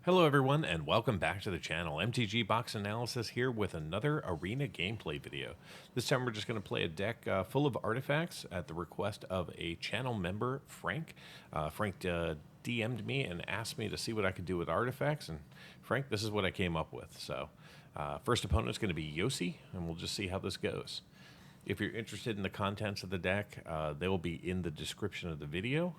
Hello everyone and welcome back to the channel. MTG Box Analysis here with another Arena gameplay video. This time we're just going to play a deck full of artifacts at the request of a channel member, Frank. Frank DM'd me and asked me to see what I could do with artifacts, and Frank, this is what I came up with. So first opponent is going to be Yossi, and we'll just see how this goes. If you're interested in the contents of the deck, they will be in the description of the video.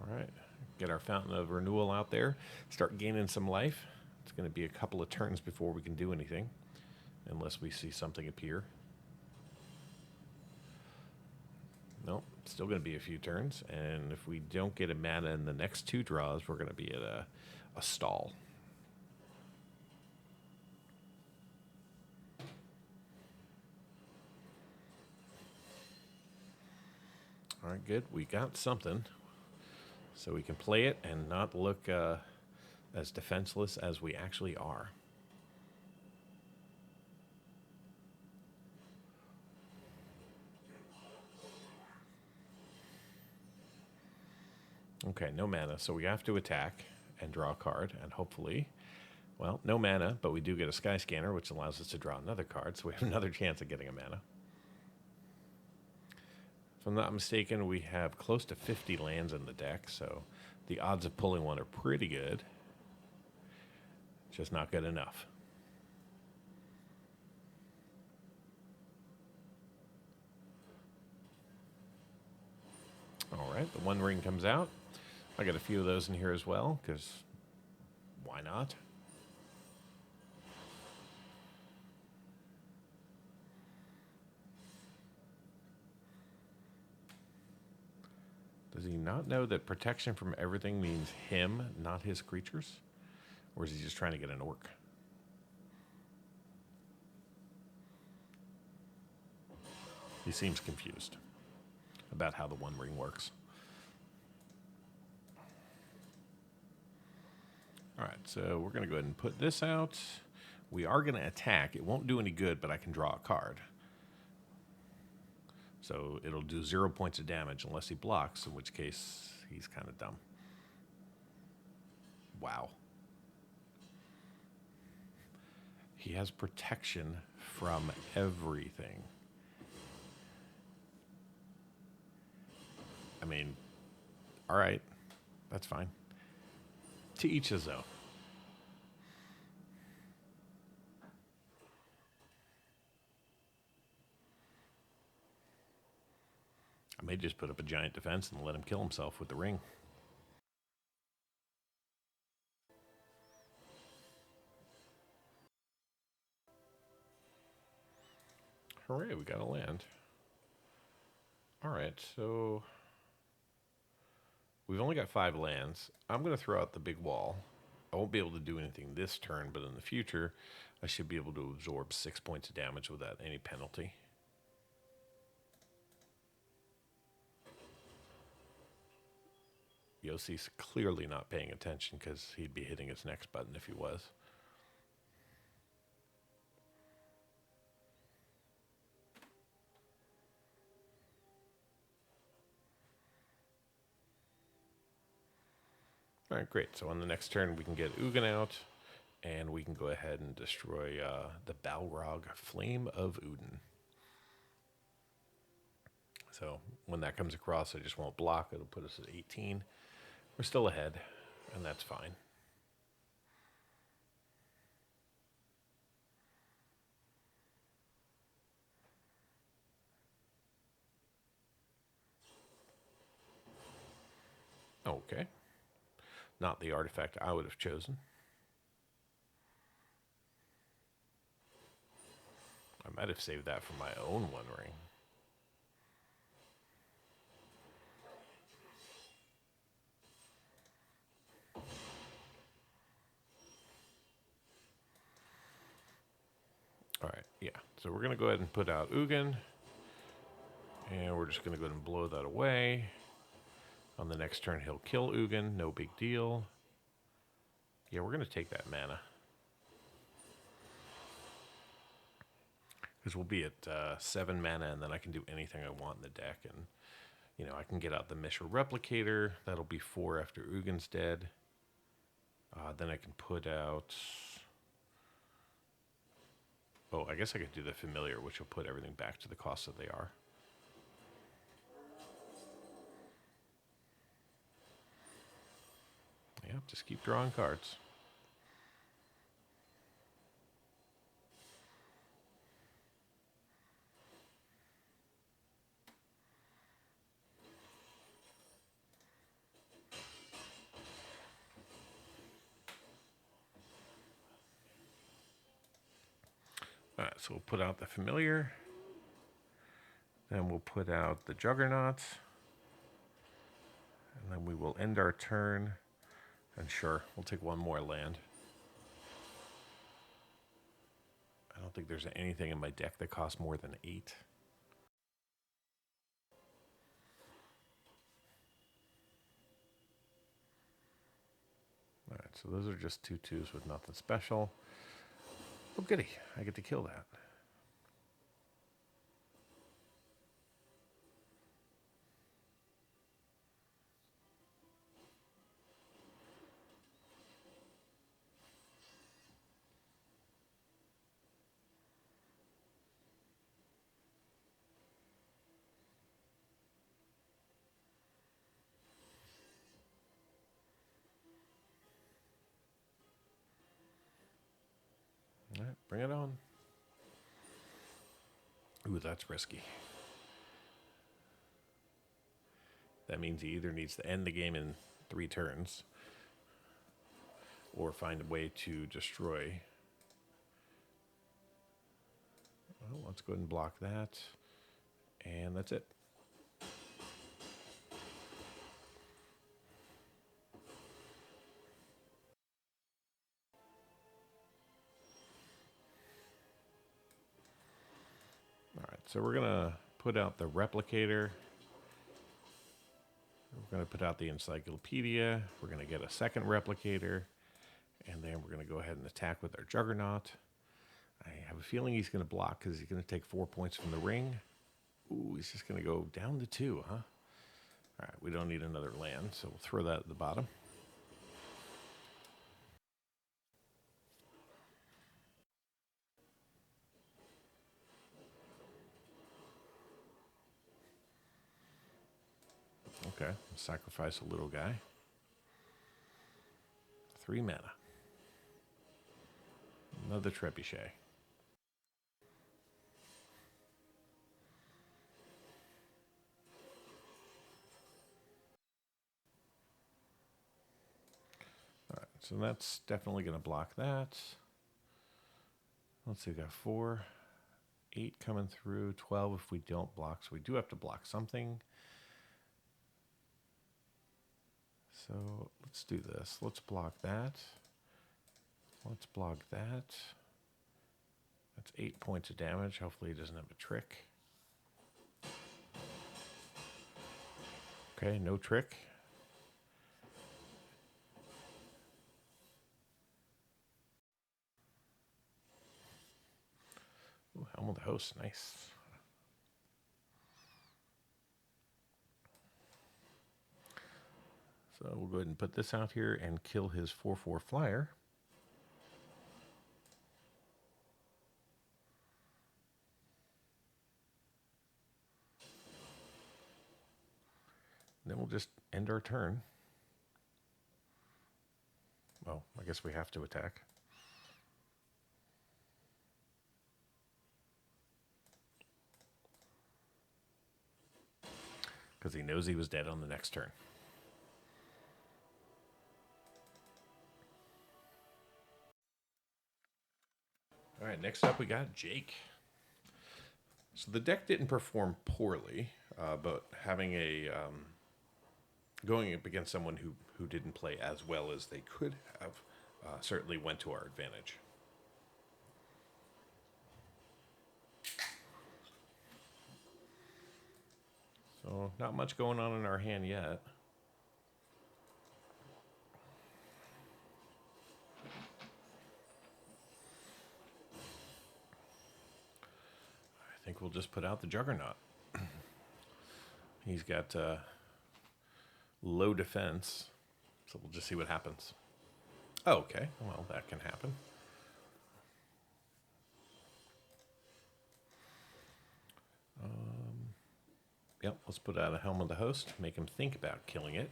All right. Get our Fountain of Renewal out there, start gaining some life. It's going to be a couple of turns before we can do anything, unless we see something appear. Nope, still going to be a few turns, and if we don't get a mana in the next two draws, we're going to be at a stall. All right, good. We got something. So we can play it and not look as defenseless as we actually are. Okay, no mana, so we have to attack and draw a card, and hopefully, well, no mana, but we do get a Skyscanner, which allows us to draw another card, so we have another chance at getting a mana. If I'm not mistaken, we have close to 50 lands in the deck, so the odds of pulling one are pretty good. Just not good enough. All right, the One Ring comes out. I got a few of those in here as well, because why not? Does he not know that protection from everything means him, not his creatures? Or is he just trying to get an orc? He seems confused about how the One Ring works. All right, so we're going to go ahead and put this out. We are going to attack. It won't do any good, but I can draw a card. So it'll do 0 points of damage unless he blocks, in which case he's kind of dumb. Wow. He has protection from everything. I mean, all right, that's fine. To each his own. I may just put up a giant defense and let him kill himself with the ring. Hooray, we got a land. All right, so we've only got 5 lands. I'm going to throw out the big wall. I won't be able to do anything this turn, but in the future, I should be able to absorb 6 points of damage without any penalty. Yossi's clearly not paying attention because he'd be hitting his next button if he was. All right, great. So on the next turn, we can get Ugin out, and we can go ahead and destroy the Balrog Flame of Uden. So when that comes across, I just won't block. It'll put us at 18. We're still ahead, and that's fine. Okay. Not the artifact I would have chosen. I might have saved that for my own One Ring. All right, yeah. So we're going to go ahead and put out Ugin. And we're just going to go ahead and blow that away. On the next turn, he'll kill Ugin. No big deal. Yeah, we're going to take that mana. Because we'll be at 7 mana, and then I can do anything I want in the deck. And You know, I can get out the Mishra Replicator. That'll be 4 after Ugin's dead. Then I can put out... Oh, I guess I could do the Familiar, which will put everything back to the cost that they are. Yep, just keep drawing cards. All right, so we'll put out the Familiar. Then we'll put out the Juggernaut. And then we will end our turn. And sure, we'll take one more land. I don't think there's anything in my deck that costs more than 8. All right, so those are just 2/2s with nothing special. Oh, goody. I get to kill that. All right, bring it on. Ooh, that's risky. That means he either needs to end the game in 3 turns or find a way to destroy. Well, let's go ahead and block that. And that's it. All right, so we're going to put out the Replicator. We're going to put out the Encyclopedia. We're going to get a second Replicator. And then we're going to go ahead and attack with our Juggernaut. I have a feeling he's going to block because he's going to take 4 points from the ring. Ooh, he's just going to go down to 2, huh? All right, we don't need another land, so we'll throw that at the bottom. Okay, sacrifice a little guy. 3 mana. Another Trebuchet. All right, so that's definitely going to block that. Let's see, we got 4, 8 coming through, 12 if we don't block. So we do have to block something. So let's do this. Let's block that. Let's block that. That's 8 points of damage. Hopefully he doesn't have a trick. Okay, no trick. Ooh, Helm of the Host, nice. So we'll go ahead and put this out here and kill his 4/4 flyer. Then we'll just end our turn. Well, I guess we have to attack. Because he knows he was dead on the next turn. All right, next up we got Jake. So the deck didn't perform poorly, but having a going up against someone who didn't play as well as they could have certainly went to our advantage. So not much going on in our hand yet. I think we'll just put out the Juggernaut. He's got low defense, so we'll just see what happens. Oh, okay, well, that can happen. Yep, let's put out a Helm of the Host, make him think about killing it.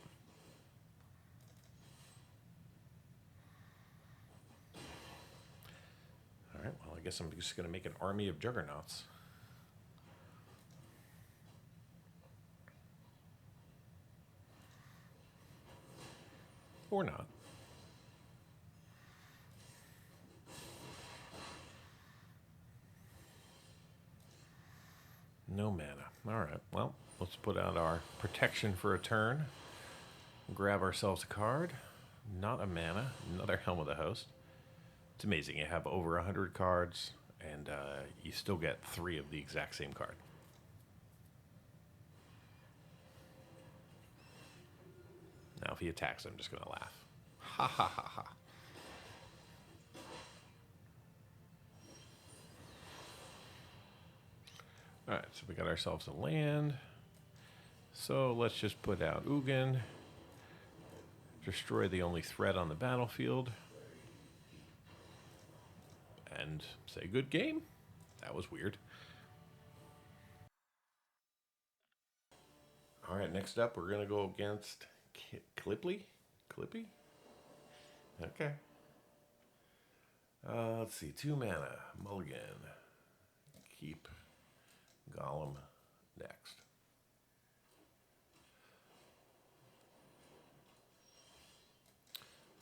All right, well, I guess I'm just going to make an army of Juggernauts. Or not. No mana. All right, well, let's put out our protection for a turn. Grab ourselves a card. Not a mana. Another Helm of the Host. It's amazing. You have over 100 cards, and you still get 3 of the exact same card. Now, if he attacks, I'm just going to laugh. Ha ha ha ha. All right, so we got ourselves a land. So let's just put out Ugin. Destroy the only threat on the battlefield. And say good game. That was weird. All right, next up, we're going to go against Clippy? Okay. Let's see, 2 mana, mulligan. Keep Golem next.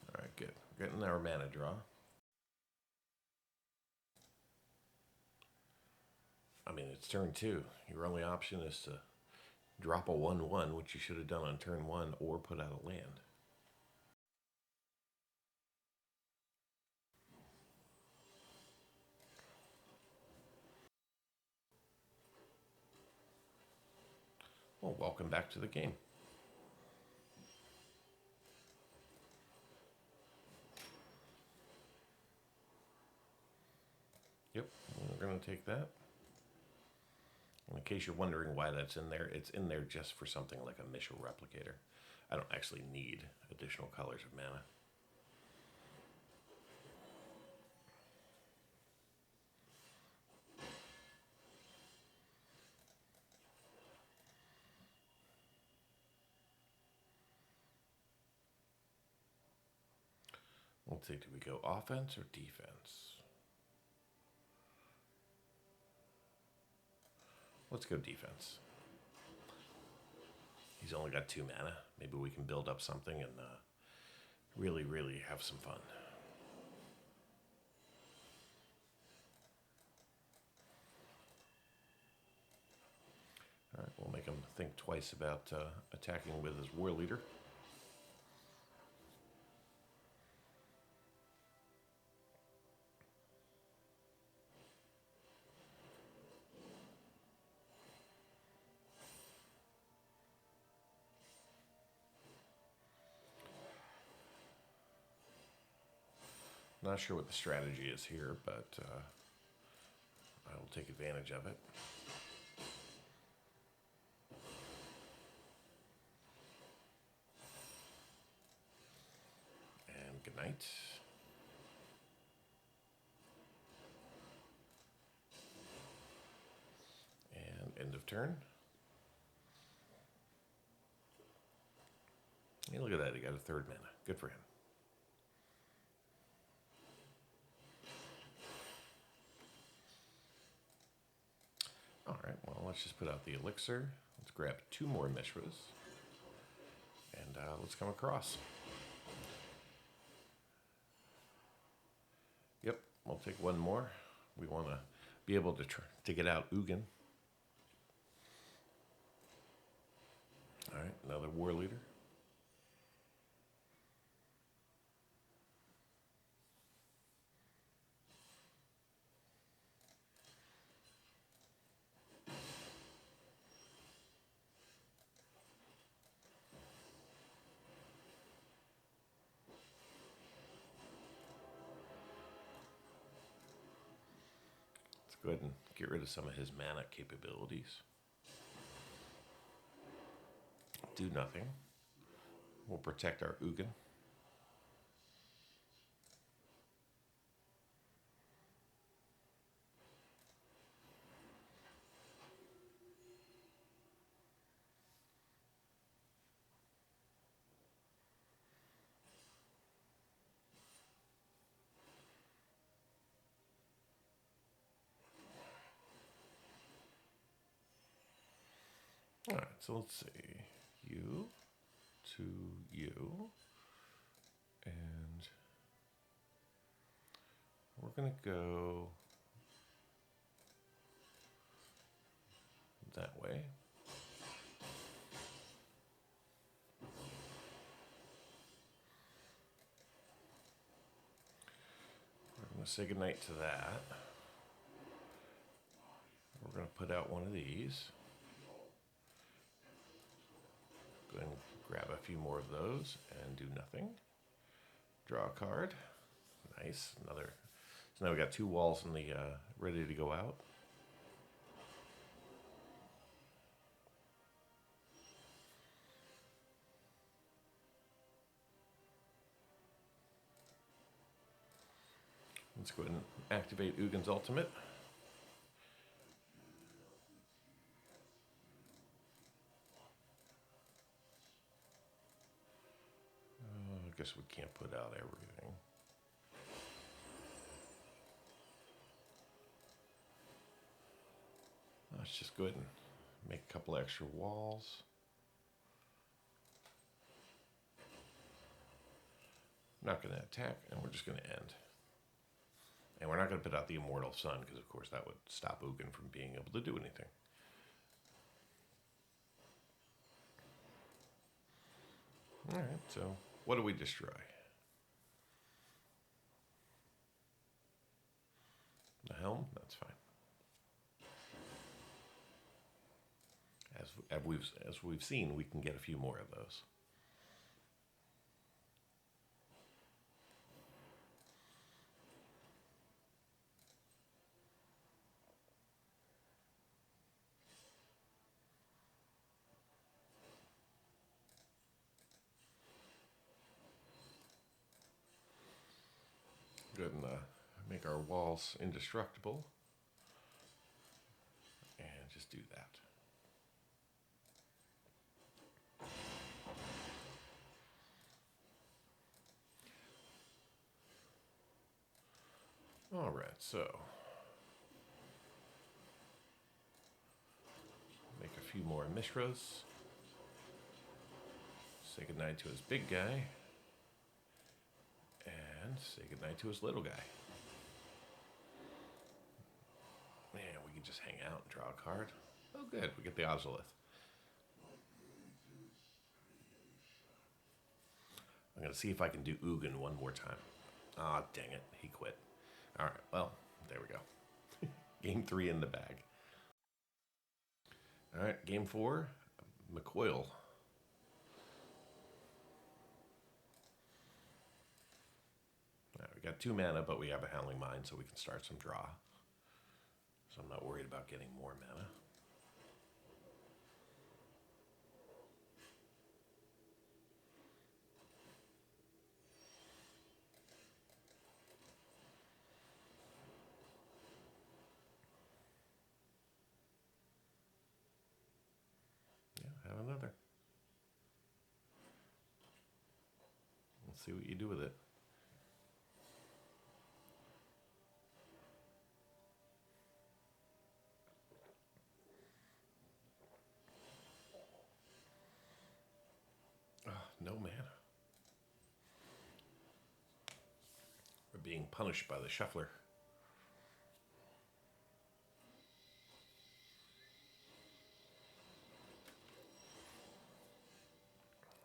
All right, good. We're getting our mana draw. I mean, it's turn 2. Your only option is to drop a 1/1, which you should have done on turn 1, or put out a land. Well, welcome back to the game. Yep, we're going to take that. In case you're wondering why that's in there, it's in there just for something like a Mishra Replicator. I don't actually need additional colors of mana. Let's see, do we go offense or defense? Let's go defense. He's only got 2 mana. Maybe we can build up something and really, really have some fun. All right, we'll make him think twice about attacking with his War Leader. Not sure what the strategy is here, but I will take advantage of it. And good night. And end of turn. Hey, look at that, he got a 3rd mana. Good for him. All right, well, let's just put out the Elixir. Let's grab 2 more Mishras. And let's come across. Yep, we'll take 1 more. We want to be able to get out Ugin. All right, another War Leader. Let's go ahead and get rid of some of his mana capabilities. do nothing. We'll protect our Ugin. All right, so let's see. You to you. And we're going to go that way. We're going to say goodnight to that. We're going to put out one of these. Go ahead and grab a few more of those and do nothing. Draw a card. Nice. Another. So now we got 2 walls in the ready to go out. Let's go ahead and activate Ugin's ultimate. I guess we can't put out everything. Let's just go ahead and make a couple extra walls. I'm not going to attack, and we're just going to end. And we're not going to put out the Immortal Sun, because of course that would stop Ugin from being able to do anything. Alright, so what do we destroy? The Helm? That's fine. As we've seen, we can get a few more of those. Good, and make our walls indestructible. And just do that. All right, so make a few more Mishras. Say goodnight to his big guy. And say goodnight to his little guy. Man, we can just hang out and draw a card. Oh, good. We get the Ozolith. I'm going to see if I can do Ugin one more time. Ah, oh, dang it. He quit. All right. Well, there we go. Game 3 in the bag. All right. Game 4. McCoil. All right, we got 2 mana, but we have a Howling Mine, so we can start some draw. So I'm not worried about getting more mana. Have another. Let's see what you do with it. No mana. We're being punished by the shuffler.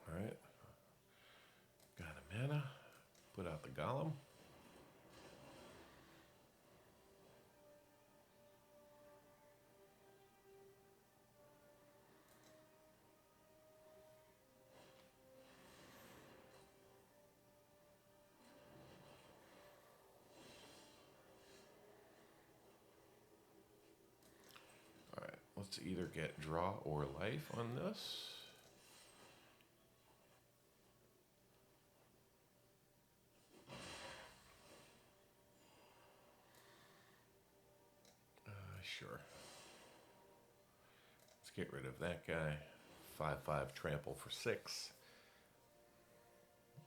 Alright. Got a mana. Put out the Golem. Alright, let's either get draw or life on this. Sure. Let's get rid of that guy. 5/5 trample for 6.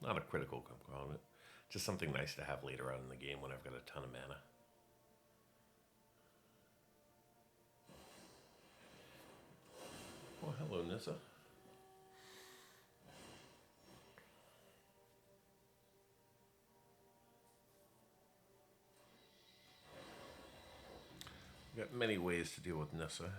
Not a critical component. Just something nice to have later on in the game when I've got a ton of mana. Well, hello, Nissa. Got many ways to deal with Nissa.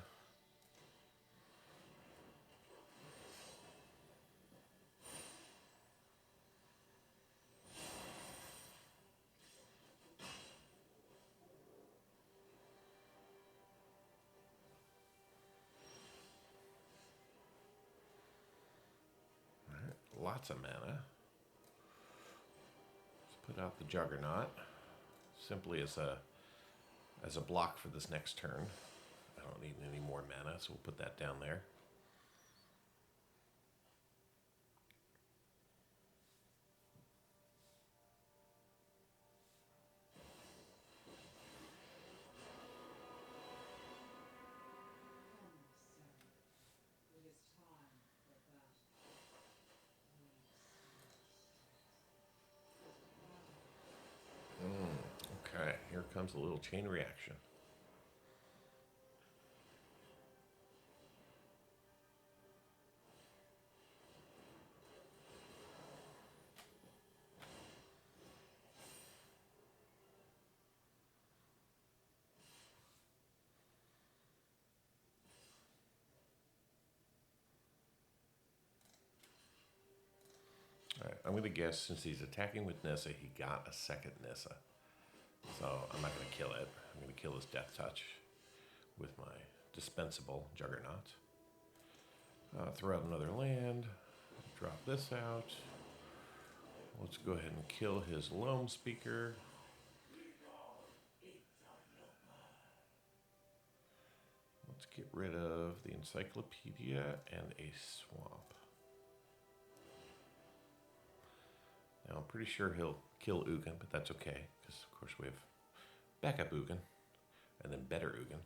Lots of mana. Let's put out the Juggernaut simply as a block for this next turn. I don't need any more mana, so we'll put that down there. Okay, here comes a little chain reaction. All right, I'm going to guess since he's attacking with Nissa, he got a second Nissa. So I'm not going to kill it. I'm going to kill his Death Touch with my dispensable Juggernaut. Throw out another land. Drop this out. Let's go ahead and kill his Loam Speaker. Let's get rid of the Encyclopedia and a Swamp. Now I'm pretty sure he'll kill Ugin, but that's okay, because of course we have backup Ugin, and then better Ugin.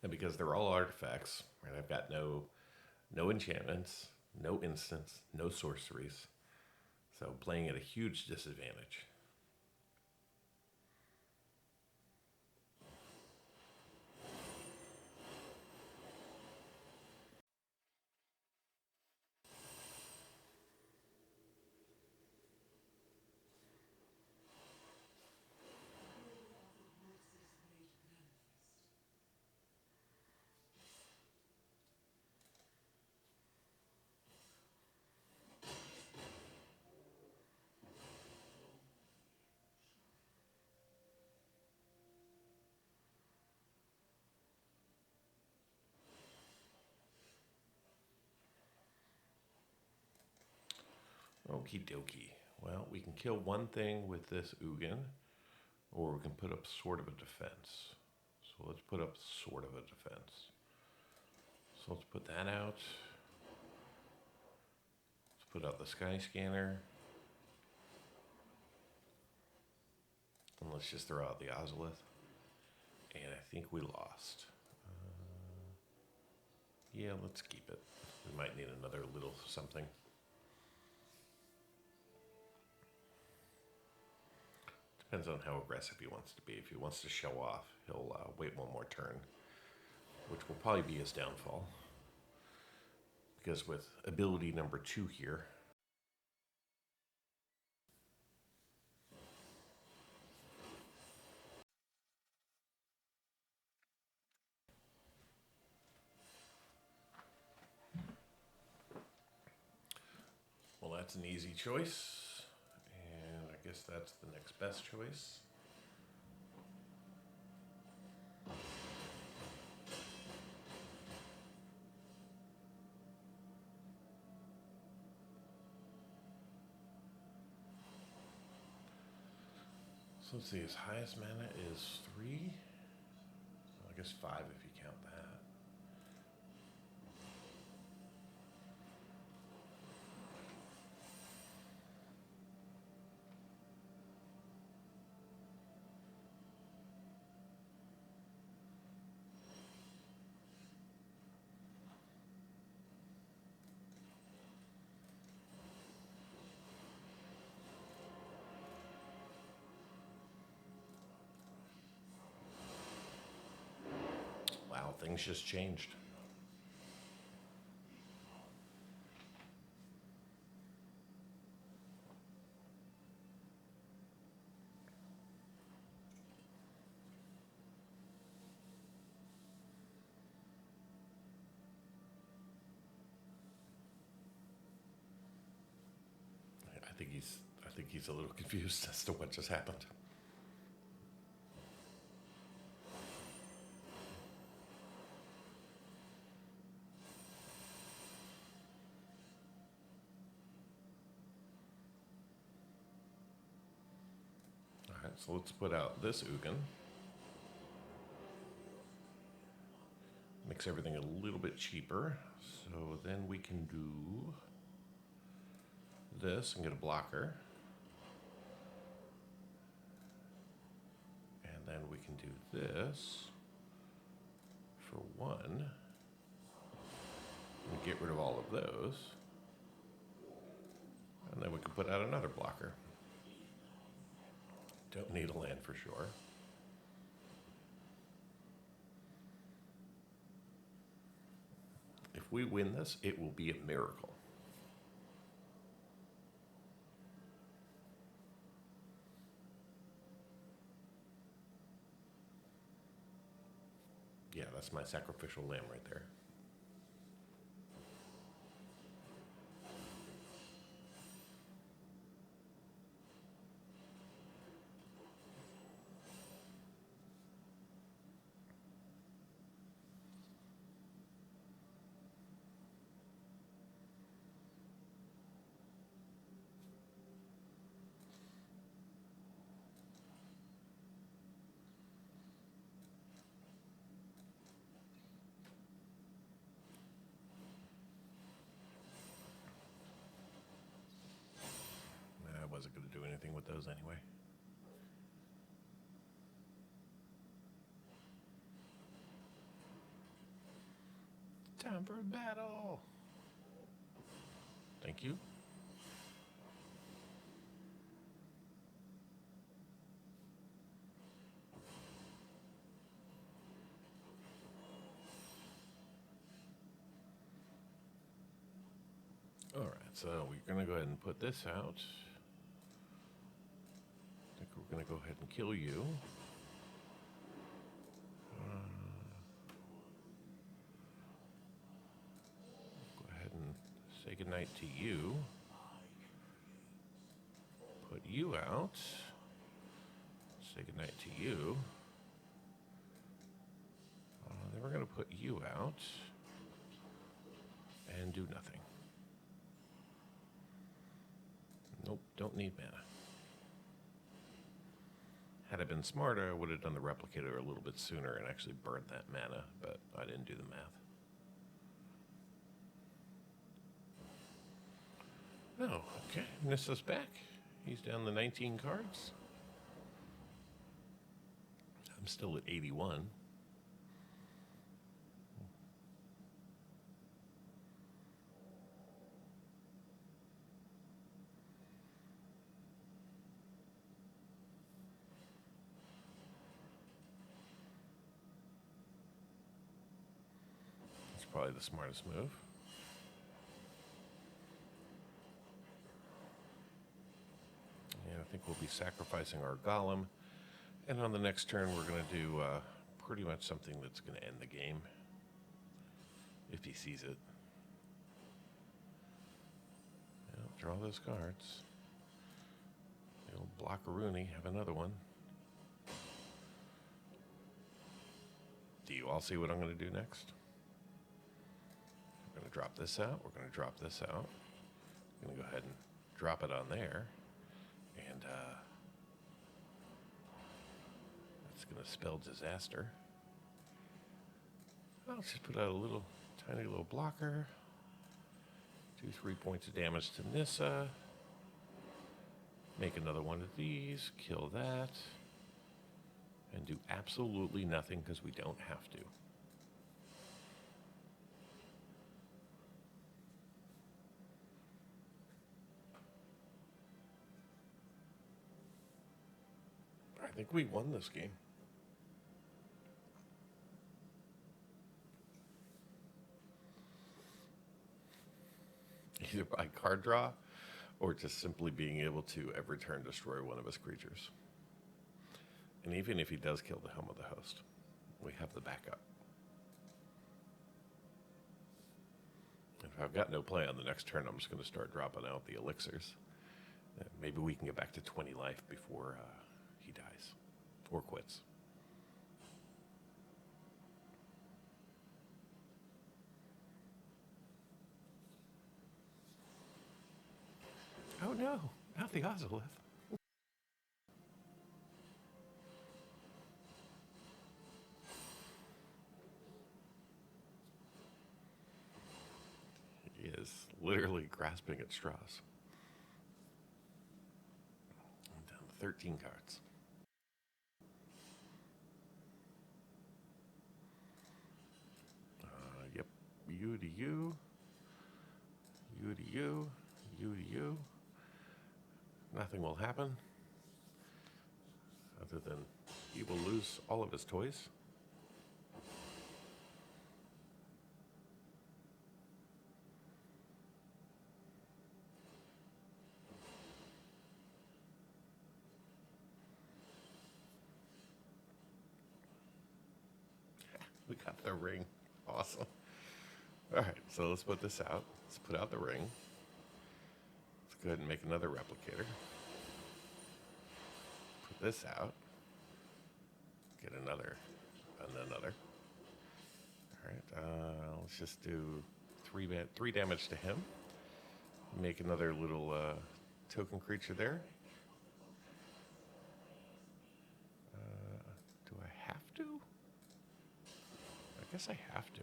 And because they're all artifacts, right, I've got no enchantments, no instants, no sorceries, so playing at a huge disadvantage. Okie dokie. Well, we can kill one thing with this Ugin, or we can put up Sword of a Defense. So let's put up Sword of a Defense. So let's put that out. Let's put out the Skyscanner. And let's just throw out the Ozolith. And I think we lost. Yeah, let's keep it. We might need another little something. Depends on how aggressive he wants to be. If he wants to show off, he'll wait one more turn, which will probably be his downfall. Because with ability number 2 here, well, that's an easy choice. And I guess that's the next best choice. So let's see, his highest mana is 3. Well, I guess 5 if you count that. things just changed. I think he's a little confused as to what just happened. All right, so let's put out this Ugin. Makes everything a little bit cheaper. So then we can do this and get a blocker. And then we can do this for 1. And get rid of all of those. And then we can put out another blocker. Don't need a land for sure. If we win this, it will be a miracle. Yeah, that's my sacrificial lamb right there. I wasn't going to do anything with those anyway. Time for a battle. Thank you. All right, so we're going to go ahead and put this out. I think we're going to go ahead and kill you. Go ahead and say goodnight to you. Put you out. Say goodnight to you. Then we're going to put you out and do nothing. Nope, don't need mana. Had I been smarter, I would have done the replicator a little bit sooner and actually burned that mana, but I didn't do the math. Oh, okay. Nissa's back. He's down to 19 cards. I'm still at 81. That's probably the smartest move. I think we'll be sacrificing our golem, and on the next turn we're going to do pretty much something that's going to end the game, if he sees it. Draw those cards. It'll block a Rooney, have another one. Do you all see what I'm going to do next? We're going to drop this out. We're going to drop this out. I'm going to go ahead and drop it on there. And that's going to spell disaster. I'll just put out a little, tiny little blocker. Do 3 points of damage to Nissa. Make another one of these. Kill that. And do absolutely nothing because we don't have to. I think we won this game. either by card draw or just simply being able to every turn destroy one of his creatures. And even if he does kill the Helm of the Host, we have the backup. And if I've got no play on the next turn, I'm just going to start dropping out the elixirs. Maybe we can get back to 20 life before he dies or quits. Oh no, not the Ozolith. He is literally grasping at straws. I'm down to 13 cards. Yep, you to you, you to you, you to you. Nothing will happen other than he will lose all of his toys. We got the ring. Awesome. All right, so let's put this out. Let's put out the ring. Let's go ahead and make another replicator. Put this out. Get another and another. All right, let's just do three damage to him. Make another little token creature there. Do I have to? I guess I have to.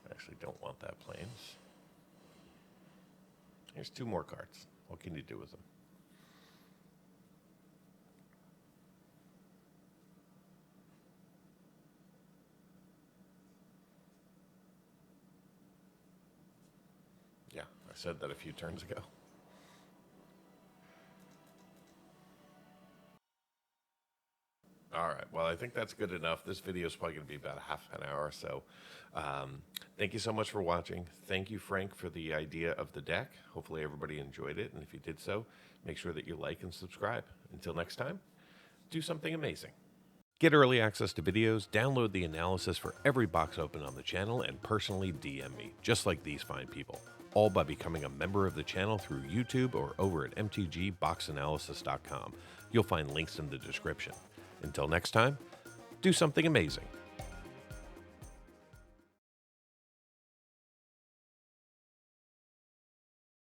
I actually don't want that planes. Here's 2 more cards. What can you do with them? Yeah, I said that a few turns ago. All right, well, I think that's good enough. This video is probably going to be about half an hour or so. Thank you so much for watching. Thank you, Frank, for the idea of the deck. Hopefully everybody enjoyed it, and if you did so, make sure that you like and subscribe. Until next time, do something amazing. Get early access to videos, download the analysis for every box open on the channel, and personally DM me, just like these fine people, all by becoming a member of the channel through YouTube or over at mtgboxanalysis.com. You'll find links in the description. Until next time, do something amazing.